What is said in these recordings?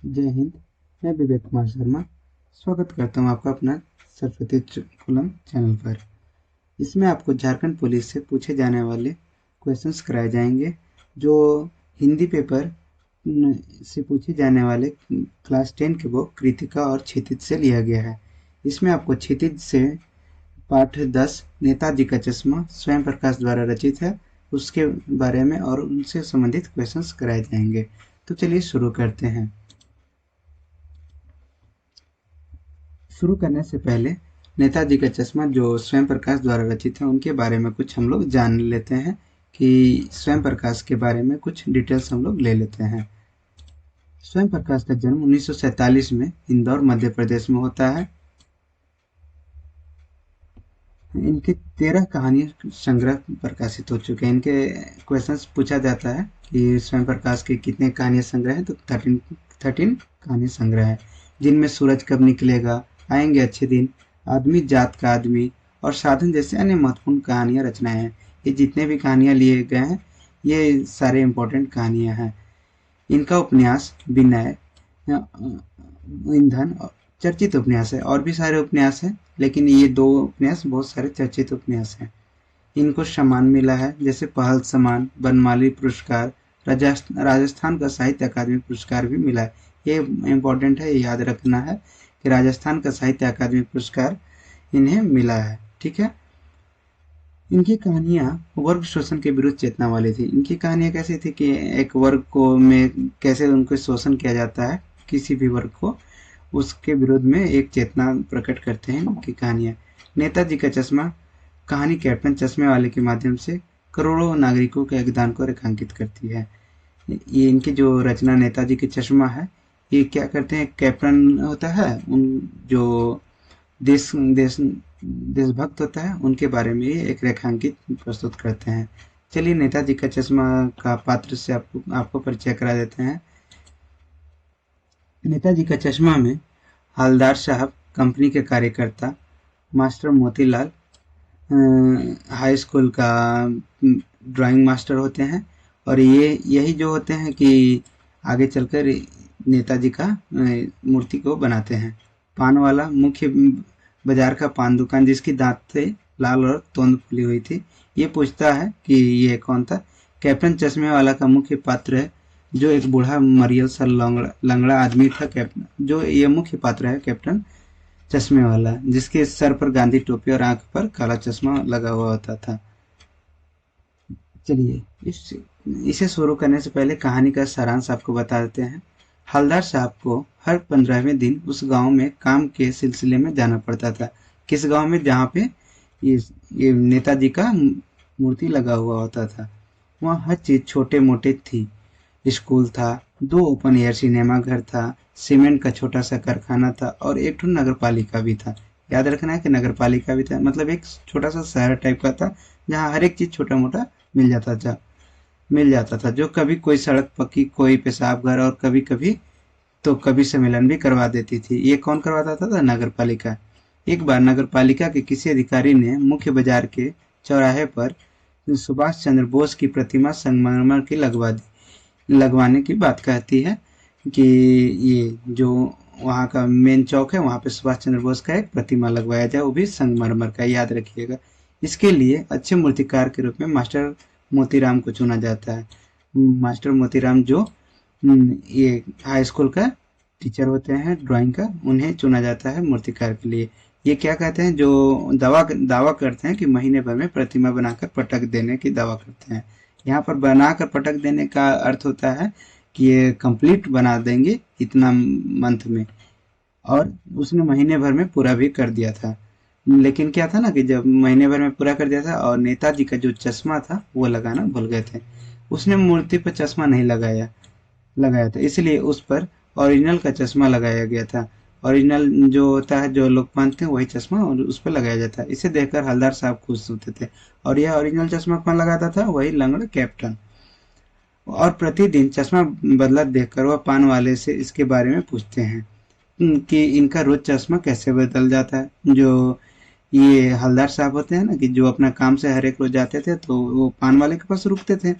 जय हिंद। मैं विवेक कुमार शर्मा स्वागत करता हूं आपका अपना सरस्वती कुलम चैनल पर। इसमें आपको झारखंड पुलिस से पूछे जाने वाले क्वेश्चंस कराए जाएंगे जो हिंदी पेपर से पूछे जाने वाले क्लास 10 के बुक कृतिका और क्षितिज से लिया गया है। इसमें आपको क्षितिज से पाठ 10 नेताजी का चश्मा स्वयं प्रकाश द्वारा रचित है, उसके बारे में और उनसे संबंधित क्वेश्चंस कराए जाएंगे। तो चलिए शुरू करते हैं। शुरू करने से पहले नेताजी का चश्मा जो स्वयं प्रकाश द्वारा रचित है उनके बारे में कुछ हम लोग जान लेते हैं कि स्वयं प्रकाश के बारे में कुछ डिटेल्स हम लोग ले लेते हैं। स्वयं प्रकाश का जन्म 1947 में इंदौर मध्य प्रदेश में होता है। इनके 13 कहानी संग्रह प्रकाशित हो चुके हैं। इनके क्वेश्चंस पूछा जाता है कि स्वयं प्रकाश के कितने कहानी संग्रह हैं, तो 13 कहानी संग्रह है, जिनमें सूरज कब निकलेगा, आएंगे अच्छे दिन, आदमी जात का आदमी और साधन जैसे अन्य महत्वपूर्ण कहानियां रचनाएं हैं। ये जितने भी कहानियां लिए गए हैं ये सारे इम्पोर्टेंट कहानियां हैं। इनका उपन्यास विनय, ईंधन चर्चित उपन्यास है। और भी सारे उपन्यास हैं लेकिन ये दो उपन्यास बहुत सारे चर्चित उपन्यास हैं। इनको सम्मान मिला है जैसे पहल सम्मान, बनमाली पुरस्कार, राजस्थान का साहित्य अकादमी पुरस्कार भी मिला है। ये इम्पोर्टेंट है, याद रखना है कि राजस्थान का साहित्य अकादमी पुरस्कार इन्हें मिला है। ठीक है। इनकी कहानियां वर्ग शोषण के विरुद्ध चेतना वाली थी। इनकी कहानियां कैसी थी कि एक वर्ग को में कैसे उनको शोषण किया जाता है, किसी भी वर्ग को, उसके विरोध में एक चेतना प्रकट करते हैं इनकी कहानियां। नेताजी का चश्मा कहानी कैप्टन चश्मे वाले के माध्यम से करोड़ों नागरिकों के योगदान को रेखांकित करती है। ये इनकी जो रचना नेताजी के चश्मा है, ये क्या करते हैं, कैप्टन होता है उन जो देश देश देशभक्त होता है उनके बारे में ये एक रेखांकित प्रस्तुत करते हैं। चलिए नेताजी का चश्मा का पात्र से आपको परिचय करा देते हैं। नेताजी का चश्मा में हवलदार साहब कंपनी के कार्यकर्ता, मास्टर मोतीलाल हाई स्कूल का ड्राइंग मास्टर होते हैं और ये यही जो होते हैं कि आगे चलकर नेताजी का मूर्ति को बनाते हैं। पान वाला मुख्य बाजार का पान दुकान जिसकी दांत से लाल और तोंद फुली हुई थी, ये पूछता है कि ये कौन था। कैप्टन चश्मे वाला का मुख्य पात्र है जो एक बूढ़ा मरियल सा लंगड़ा आदमी था। कैप्टन जो ये मुख्य पात्र है कैप्टन चश्मे वाला, जिसके सर पर गांधी टोपी और आंख पर काला चश्मा लगा हुआ होता था। चलिए इसे शुरू करने से पहले कहानी का सारांश आपको बता देते हैं। हवलदार साहब को हर 15वें दिन उस गांव में काम के सिलसिले में जाना पड़ता था। किस गांव में, जहाँ पे ये नेताजी का मूर्ति लगा हुआ होता था। वहाँ हर चीज छोटे मोटे थी। स्कूल था, 2 ओपन एयर सिनेमा घर था, सीमेंट का छोटा सा कारखाना था और एक ठो नगर पालिका भी था। याद रखना है कि नगर पालिका भी था, मतलब एक छोटा सा शहर टाइप का था जहाँ हर एक चीज छोटा मोटा मिल जाता था। जो कभी कोई सड़क पक्की, कोई पेशाब घर और कभी कभी तो कभी सम्मेलन भी करवा देती थी। ये कौन करवाता था? नगर पालिका। एक बार नगर पालिका के किसी अधिकारी ने मुख्य बाजार के चौराहे पर सुभाष चंद्र बोस की प्रतिमा संगमरमर की लगवाने की बात कहती है कि ये जो वहाँ का मेन चौक है वहाँ पे सुभाष चंद्र बोस का एक प्रतिमा लगवाया जाए, वो भी संगमरमर का, याद रखिएगा। इसके लिए अच्छे मूर्तिकार के रूप में मास्टर मोतीराम को चुना जाता है। मास्टर मोतीराम जो ये हाई स्कूल का टीचर होते हैं ड्राइंग का, उन्हें चुना जाता है मूर्तिकार के लिए। ये क्या कहते हैं, जो दावा करते हैं कि महीने भर में प्रतिमा बनाकर पटक देने की दावा करते हैं। यहाँ पर बनाकर पटक देने का अर्थ होता है कि ये कंप्लीट बना देंगे इतना मंथ में, और उसने महीने भर में पूरा भी कर दिया था। लेकिन क्या था ना कि जब महीने भर में पूरा कर दिया था और नेताजी का जो चश्मा था वो लगाना भूल गए थे, उसने मूर्ति पर चश्मा नहीं लगाया था, इसलिए उस पर ओरिजिनल का चश्मा लगाया गया था। ओरिजिनल जो होता है, जो लोग पहनते हैं, वही चश्मा और उस पर लगाया जाता है। इसे देखकर हवलदार साहब खुश होते थे। और यह ओरिजिनल चश्मा कौन लगाता था? वही लंगड़ा कैप्टन। और प्रतिदिन चश्मा बदला देखकर वह पान वाले से इसके बारे में पूछते हैं कि इनका रोज चश्मा कैसे बदल जाता है। जो ये हवलदार साहब होते हैं ना, कि जो अपना काम से हर एक रोज जाते थे तो वो पान वाले के पास रुकते थे,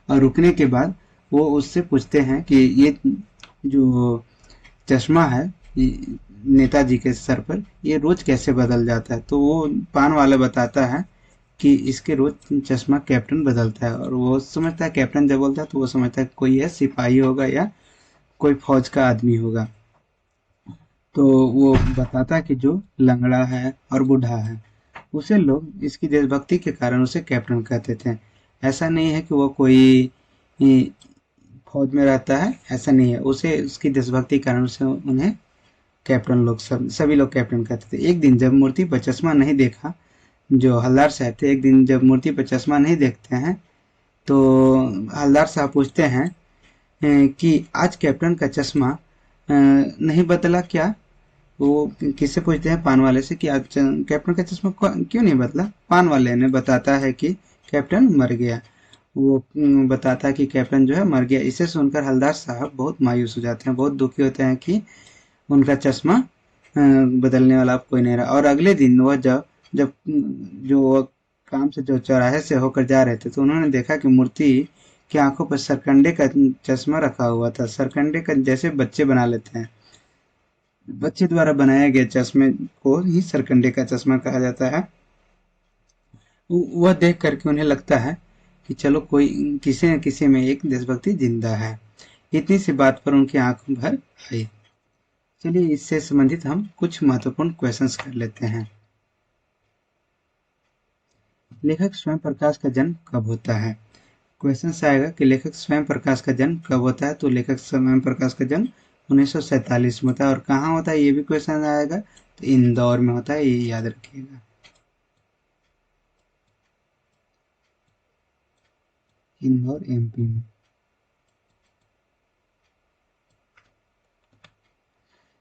और रुकने के बाद वो उससे पूछते हैं कि ये जो चश्मा है नेताजी के सर पर, ये रोज कैसे बदल जाता है। तो वो पान वाला बताता है कि इसके रोज चश्मा कैप्टन बदलता है, और वो समझता है कैप्टन जब बोलता है तो वो समझता है कोई है, सिपाही होगा या कोई फौज का आदमी होगा। तो वो बताता है कि जो लंगड़ा है और बूढ़ा है, उसे लोग इसकी देशभक्ति के कारण उसे कैप्टन कहते थे। ऐसा नहीं है कि वो कोई फौज में रहता है, ऐसा नहीं है, उसे उसकी देशभक्ति के कारण उसे उन्हें कैप्टन लोग सभी लोग कैप्टन कहते थे। एक दिन जब मूर्ति पर चश्मा नहीं देखा, जो हवलदार साहब थे, एक दिन जब मूर्ति पर चश्मा नहीं देखते हैं तो हवलदार साहब पूछते हैं कि आज कैप्टन का चश्मा नहीं बदला क्या। वो किससे पूछते हैं, पान वाले से, कि आज कैप्टन का चश्मा क्यों नहीं बदला। पान वाले ने बताता है कि कैप्टन मर गया। वो बताता है कि कैप्टन जो है मर गया। इसे सुनकर हवलदार साहब बहुत मायूस हो जाते हैं, बहुत दुखी होते हैं कि उनका चश्मा बदलने वाला अब कोई नहीं रहा। और अगले दिन वह जब जब जो वह काम से जो चौराहे से होकर जा रहे थे, तो उन्होंने देखा कि मूर्ति की आंखों पर सरकंडे का चश्मा रखा हुआ था। सरकंडे का जैसे बच्चे बना लेते हैं, बच्चे द्वारा बनाए गए चश्मे को ही सरकंडे का चश्मा कहा जाता है। वह देख करके उन्हें लगता है कि चलो कोई किसी न किसी में एक देशभक्ति जिंदा है। इतनी सी बात पर उनकी आंख भर आई। चलिए इससे संबंधित हम कुछ महत्वपूर्ण क्वेश्चंस कर लेते हैं। लेखक स्वयं प्रकाश का जन्म कब होता है। क्वेश्चन आएगा कि लेखक स्वयं प्रकाश का जन्म कब होता है। तो लेखक स्वयं प्रकाश का जन्म 1947 में होता है। और कहाँ होता है ये भी क्वेश्चन आएगा, तो इंदौर में होता है, ये याद रखिएगा, इंदौर एमपी में।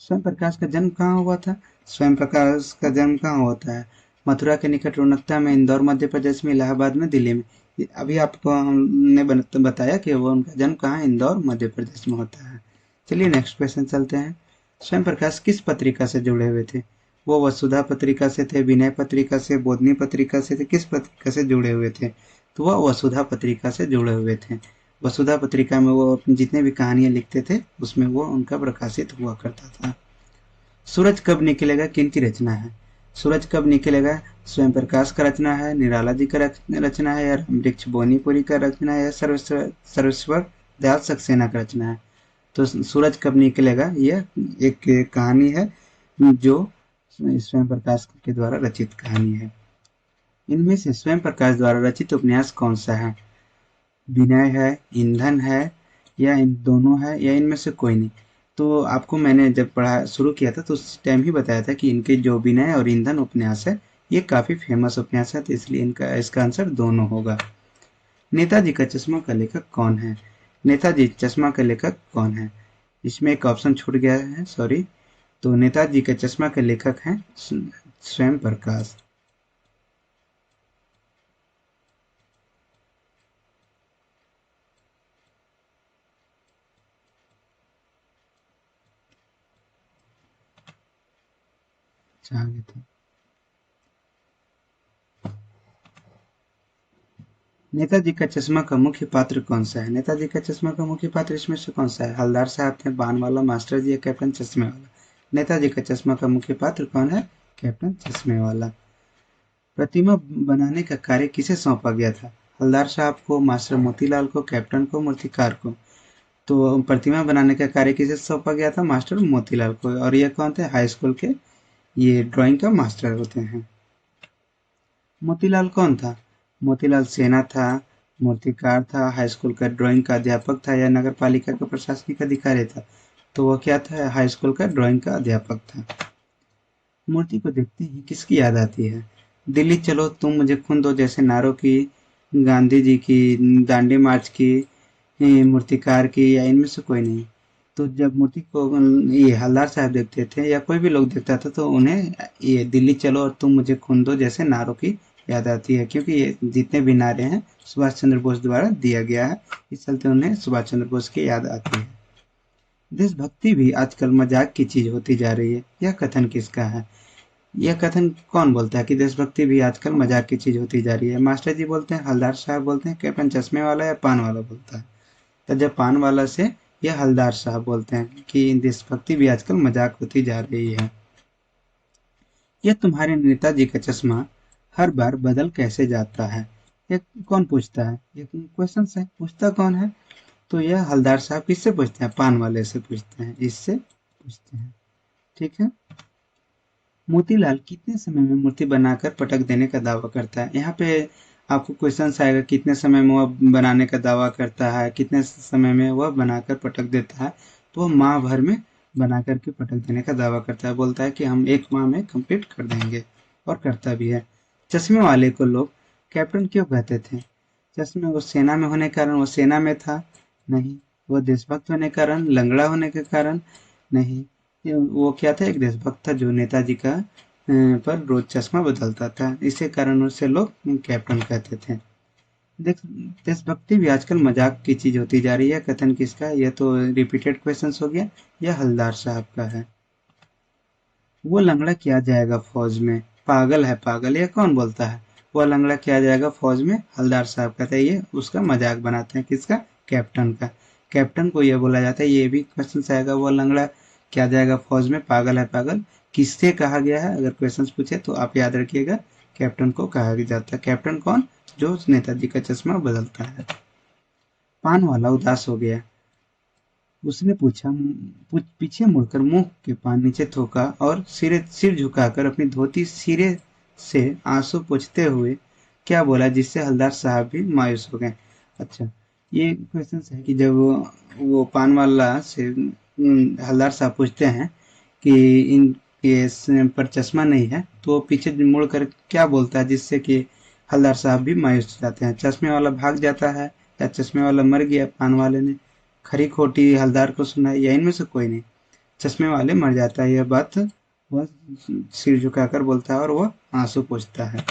स्वयं प्रकाश का जन्म कहाँ हुआ था। स्वयं प्रकाश का जन्म कहाँ होता है, मथुरा के निकट रोहतक में, इंदौर मध्य प्रदेश में, इलाहाबाद में, दिल्ली में। अभी आपको हमने बताया कि वो उनका जन्म कहाँ, इंदौर मध्य प्रदेश में होता है। चलिए नेक्स्ट क्वेश्चन चलते हैं। स्वयं प्रकाश किस पत्रिका से जुड़े हुए थे। वो वसुधा पत्रिका से थे, विनय पत्रिका से, बोधनी पत्रिका से थे, किस पत्रिका से जुड़े हुए थे। तो वह वसुधा पत्रिका से जुड़े हुए थे। वसुधा पत्रिका में वो जितने भी कहानियां लिखते थे उसमें वो उनका प्रकाशित हुआ करता था। सूरज कब निकलेगा किनकी रचना है। सूरज कब निकलेगा स्वयं प्रकाश का रचना है, निराला जी का रचना है, या वृक्ष बोनीपुरी का रचना है, या सर्वेश्वर दयाल सक्सेना का रचना है। तो सूरज कब निकलेगा यह एक कहानी है जो स्वयं प्रकाश के द्वारा रचित कहानी है। इनमें से स्वयं प्रकाश द्वारा रचित उपन्यास कौन सा है। विनय है, ईंधन है, या इन दोनों है, या इनमें से कोई नहीं। तो आपको मैंने जब पढ़ा शुरू किया था तो उस टाइम ही बताया था कि इनके जो विनय और ईंधन उपन्यास है ये काफी फेमस उपन्यास है, तो इसलिए इनका इसका आंसर दोनों होगा। नेताजी का चश्मा का लेखक कौन है। नेताजी चश्मा का लेखक कौन है, इसमें एक ऑप्शन छूट गया है, सॉरी। तो नेताजी के चश्मा के लेखक हैं स्वयं प्रकाश। आगे था नेताजी का चश्मा का मुख्य पात्र कौन सा है। नेताजी का चश्मा का मुख्य पात्र इसमें से कौन सा है। हवलदार साहब थे, बान वाला, मास्टर जी या कैप्टन चश्मे वाला। नेताजी का चश्मा का मुख्य पात्र कौन है, कैप्टन चश्मे वाला। प्रतिमा बनाने का कार्य किसे सौंपा गया था। हवलदार साहब को, मास्टर मोतीलाल को, कैप्टन को, मूर्तिकार को। तो प्रतिमा बनाने का कार्य किसे सौंपा गया था, मास्टर मोतीलाल को। और ये कौन थे, हाई स्कूल के ये ड्राइंग का मास्टर होते हैं। मोतीलाल कौन था, मोतीलाल सेना था, मूर्तिकार था, हाई स्कूल का ड्राइंग का अध्यापक था, या नगर पालिका का प्रशासनिक अधिकारी था। तो वह क्या था, हाई स्कूल का ड्राइंग का अध्यापक था। मूर्ति को देखते ही किसकी याद आती है। दिल्ली चलो तुम मुझे खून दो जैसे नारों की, गांधी जी की, दांडी मार्च की, मूर्तिकार की, या इनमें से कोई नहीं। तो जब मूर्ति को ये हवलदार साहब देखते थे या कोई भी लोग देखता था तो उन्हें ये दिल्ली चलो और तुम मुझे खून दो जैसे नारों की याद आती है, क्योंकि ये जितने भी नारे हैं सुभाष चंद्र बोस द्वारा दिया गया है, इस चलते उन्हें सुभाष चंद्र बोस की याद आती है। देशभक्ति भी आजकल मजाक की चीज होती जा रही है, यह कथन किसका है। यह कथन कौन बोलता है कि देशभक्ति भी आजकल मजाक की चीज होती जा रही है। मास्टर जी बोलते हैं, हवलदार साहब बोलते हैं, कैप्टन चश्मे वाला, या पान वाला बोलता है। तो जब पान वाला से यह हलदार साहब बोलते हैं कि देशभक्ति भी आजकल मजाक होती जा रही है। यह तुम्हारे नेताजी का चश्मा हर बार बदल कैसे जाता है? ये कौन पूछता है? ये क्वेश्चन है, पूछता कौन है? तो यह हलदार साहब किससे पूछते हैं? पान वाले से पूछते हैं, इससे पूछते हैं। ठीक है। मोतीलाल कितने समय में मूर्ति बनाकर पटक देने का दावा करता है? यहाँ पे आपको क्वेश्चन आएगा, कितने समय में वह बनाने का दावा करता है, कितने समय में वह बनाकर पटक देता है। तो वह माह भर में बना करके पटक देने का दावा करता है, बोलता है कि हम 1 माह में कंप्लीट कर देंगे, और करता भी है। चश्मे वाले को लोग कैप्टन क्यों कहते थे? चश्मे वो सेना में होने के कारण वो सेना में था? नहीं। वो देशभक्त होने के कारण, लंगड़ा होने के कारण? नहीं। वो क्या था? एक देशभक्त था जो नेताजी का पर रोज चश्मा बदलता था, इसी कारण उसे लोग कैप्टन कहते थे। देख, देशभक्ति भी आजकल मजाक की चीज होती जा रही है। कथन किसका है? यह तो रिपीटेड क्वेश्चंस हो गया। यह हलदार साहब का है। वो लंगड़ा किया जाएगा फौज में? पागल है पागल, ये कौन बोलता है? वो लंगड़ा किया जाएगा फौज में? हलदार साहब कहते हैं, ये उसका मजाक बनाते हैं। किसका? कैप्टन का। कैप्टन को ये बोला जाता है। ये भी क्वेश्चन आएगा, वो लंगड़ा किया जाएगा फौज में? पागल है पागल, किससे कहा गया है? अगर क्वेश्चन पूछे तो आप याद रखिएगा, कैप्टन को कहा जाता है। कैप्टन कौन? जो नेताजी का चश्मा बदलता है। पान वाला उदास हो गया। उसने पूछा, पीछे मुड़कर मुंह के पान नीचे थूका और सिर झुकाकर अपनी धोती सिरे से आंसू पोंछते हुए क्या बोला, जिससे हलदार साहब भी मायूस हो गए। अच्छा, ये क्वेश्चन है कि जब वो पान वाला से हलदार साहब पूछते हैं कि इनके पर चश्मा नहीं है, तो वो पीछे मुड़कर क्या बोलता है जिससे कि हलदार साहब भी मायूस हो जाते हैं? चश्मे वाला भाग जाता है, या चश्मे वाला मर गया पान वाले ने खरी खोटी हलदार को सुनाई, या इनमें से कोई नहीं? चश्मे वाले मर जाता है, यह बात वह सिर झुकाकर बोलता है और वह आंसू पोंछता है।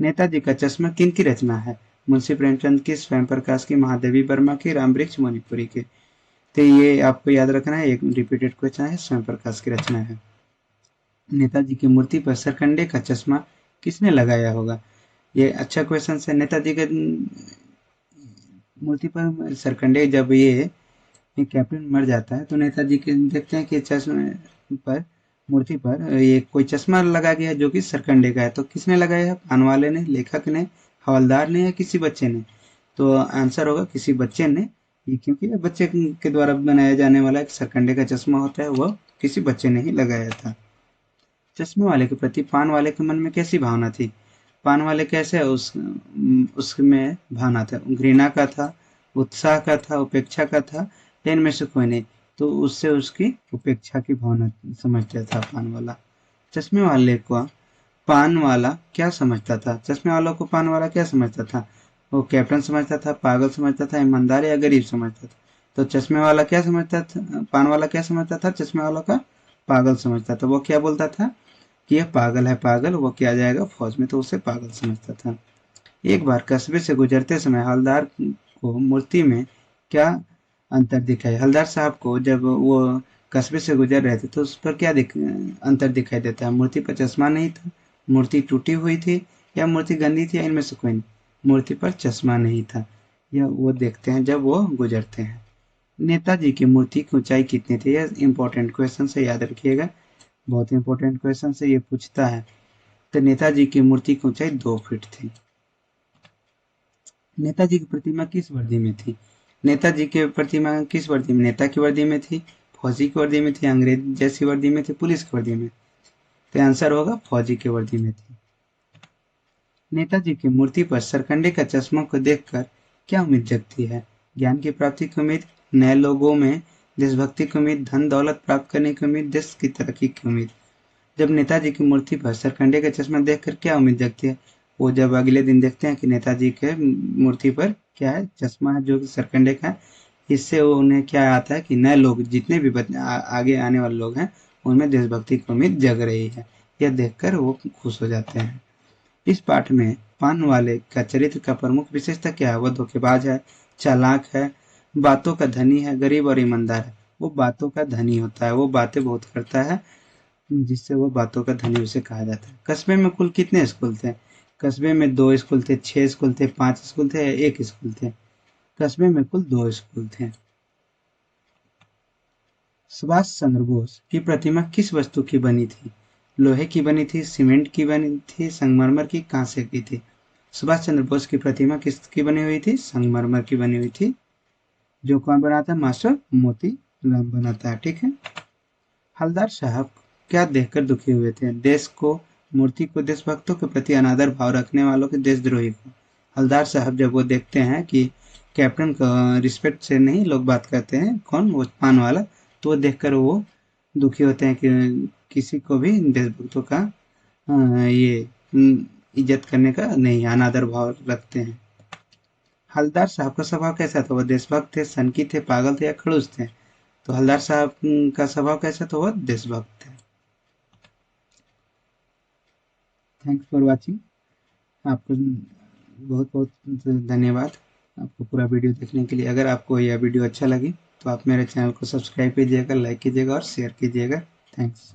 नेताजी का चश्मा किनकी रचना है? मुंशी प्रेमचंद की, स्वयं प्रकाश की, महादेवी वर्मा की, रामवृक्ष मणिपुरी की? तो ये आपको याद रखना है, एक रिपीटेड क्वेश्चन है, स्वयं प्रकाश की रचना है। नेताजी की मूर्ति पर सरकंडे का चश्मा किसने लगाया होगा? ये अच्छा क्वेश्चन है। नेताजी के मूर्ति पर सरकंडे, जब ये कैप्टन मर जाता है तो नेताजी के देखते हैं कि चश्मे पर, मूर्ति पर ये कोई चश्मा लगा गया है जो कि सरकंडे का है। तो किसने लगाया है? पान वाले ने, लेखक ने, हवलदार ने, या किसी बच्चे ने? तो आंसर होगा किसी बच्चे ने। ये क्योंकि ये बच्चे के द्वारा बनाया जाने वाला एक सरकंडे का चश्मा होता है, वह किसी बच्चे ने ही लगाया था। चश्मे वाले के प्रति पान वाले के मन में कैसी भावना थी? पान वाले कैसे उसमें भावना था? घृणा का था, उत्साह का था, उपेक्षा का था, या इनमें से कोई नहीं? तो उससे उसकी उपेक्षा की भावना समझता था पान वाला। चश्मे वाले को पान वाला क्या समझता था? चश्मे वालों को पान वाला क्या समझता था? वो कैप्टन समझता था, पागल समझता था, ईमानदार या गरीब समझता था? तो चश्मे वाला क्या समझता था? पान वाला क्या समझता था? चश्मे वाला का पागल समझता था। वो क्या बोलता था कि यह पागल है पागल, वो किया जाएगा फौज में, तो उसे पागल समझता था। एक बार कस्बे से गुजरते समय हवलदार को मूर्ति में क्या अंतर दिखाई? हवलदार साहब को जब वो कस्बे से गुजर रहे थे तो उस पर क्या अंतर दिखाई देता है? मूर्ति पर चश्मा नहीं था, मूर्ति टूटी हुई थी, या मूर्ति गंदी थी, या इनमें से कोई नहीं? मूर्ति पर चश्मा नहीं था, यह वो देखते हैं जब वो गुजरते हैं। नेताजी की मूर्ति की ऊंचाई कितनी थी? यह इंपॉर्टेंट क्वेश्चन से, याद रखिएगा, बहुत इंपॉर्टेंट क्वेश्चन से ये पूछता है। तो नेताजी की मूर्ति की ऊंचाई 2 फीट थी। नेताजी की प्रतिमा किस वर्दी में थी? नेताजी की प्रतिमा किस वर्दी में? नेता की वर्दी में थी, फौजी की वर्दी में थी, अंग्रेज जैसी वर्दी में थी, पुलिस की वर्दी में? तो आंसर होगा फौजी की वर्दी में थी। नेताजी की मूर्ति पर सरकंडे का चश्मा को देखकर क्या उम्मीद जगती है? ज्ञान की प्राप्ति की उम्मीद, नए लोगों में देशभक्ति की उम्मीद, धन दौलत प्राप्त करने की उम्मीद, देश की तरक्की की उम्मीद? जब नेताजी की मूर्ति पर सरकंडे का चश्मा देखकर क्या उम्मीद जगती है? वो जब अगले दिन देखते हैं कि नेताजी के मूर्ति पर क्या है? चश्मा है जो कि सरकंडे का है। इससे वो उन्हें क्या आता है कि नए लोग, जितने भी आगे आने वाले लोग हैं, उनमें देशभक्ति की उम्मीद जग रही है। यह देखकर वो खुश हो जाते हैं। इस पाठ में पान वाले का चरित्र का प्रमुख विशेषता क्या है? वह धोखेबाज है, चालाक है, बातों का धनी है, गरीब और ईमानदार है? वो बातों का धनी होता है, वो बातें बहुत करता है, जिससे वो बातों का धनी उसे कहा जाता है। कस्बे में कुल कितने स्कूल थे? कस्बे में 2 स्कूल थे, 6 स्कूल थे, 5 स्कूल थे, या 1 स्कूल थे? कस्बे में कुल 2 स्कूल थे। सुभाष चंद्र बोस की प्रतिमा किस वस्तु की बनी थी? लोहे की बनी थी, सीमेंट की बनी थी, संगमरमर की, कांसे की थी? सुभाष चंद्र बोस की प्रतिमा किसकी बनी हुई थी? संगमरमर की बनी हुई थी। जो कौन बनाता है? मास्टर मोती राम बनाता है। ठीक है। हलदार साहब क्या देखकर दुखी हुए थे? देश को, मूर्ति को, देशभक्तों के प्रति अनादर भाव रखने वालों के, देशद्रोही को? हलदार साहब जब वो देखते हैं कि कैप्टन का रिस्पेक्ट से नहीं लोग बात करते हैं, कौन? वो पान वाला। तो वो देखकर वो दुखी होते हैं कि किसी को भी देशभक्तों का ये इज्जत करने का नहीं, अनादर भाव रखते हैं। हलदार साहब का स्वभाव कैसा था? वो देशभक्त थे, सनकी थे, पागल थे या खड़ूस थे? तो हलदार साहब का स्वभाव कैसा था? वो देशभक्त थे। Thanks for watching. आपको बहुत बहुत धन्यवाद आपको पूरा वीडियो देखने के लिए। अगर आपको यह वीडियो अच्छा लगी तो आप मेरे चैनल को सब्सक्राइब कीजिएगा, लाइक कीजिएगा और शेयर कीजिएगा। थैंक्स।